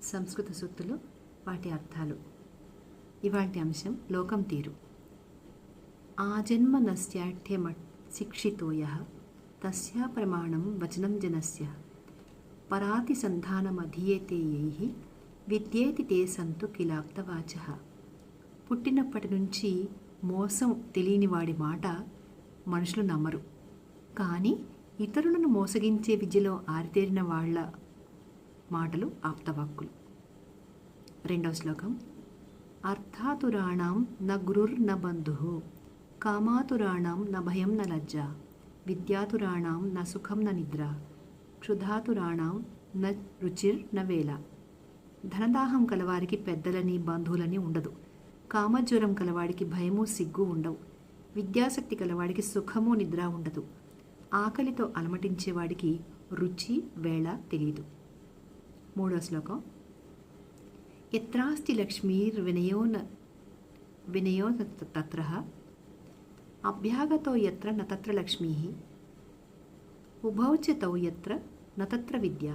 సంస్కృత సూక్తులు, వాటి అర్థాలు. ఇవాల్టి అంశం లోకం తీరు. ఆజన్మనస్యాఠ్యమ శిక్షితో యః తస్య ప్రమాణం వచనం జనస్య పరాతిసంధానమధీయతే యైః విద్యేతి తే సంతు కిలాప్తవాచః. పుట్టినప్పటి నుంచి మోసం తెలియని వాడి మాట మనుషులు నమ్మరు, కానీ ఇతరులను మోసగించే విద్యలో ఆరితేరిన వాళ్ళ మాటలు ఆప్తవాక్కులు. రెండవ శ్లోకం. అర్థాతురాణం న గురుర్న బంధుః కామాతురాణం న భయం న లజ్జ విద్యాతురాణం న సుఖం న నిద్ర క్షుధాతురాణం న రుచిర్ న వేళ. ధనదాహం కలవారికి పెద్దలని బంధువులని ఉండదు. కామజ్వరం కలవాడికి భయము సిగ్గు ఉండవు. విద్యాశక్తి కలవాడికి సుఖము నిద్ర ఉండదు. ఆకలితో అలమటించేవాడికి రుచి వేళ తెలియదు. మూడో శ్లోకం. ఎత్రాస్తి వినయో తత్ర అభ్యాగతో యత్ర న తత్ర లక్ష్మీ ఉభౌ చ తౌ యత్ర న తత్ర విద్య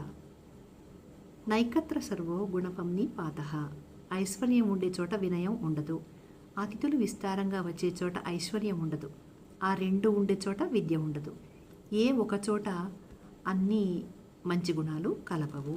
నైకత్ర సర్వో గుణపంని పాతః. ఐశ్వర్యం ఉండే చోట వినయం ఉండదు. అతిథులు విస్తారంగా వచ్చే చోట ఐశ్వర్యం ఉండదు. ఆ రెండు ఉండే చోట విద్య ఉండదు. ఏ ఒక చోట అన్ని మంచి గుణాలు కలపవు.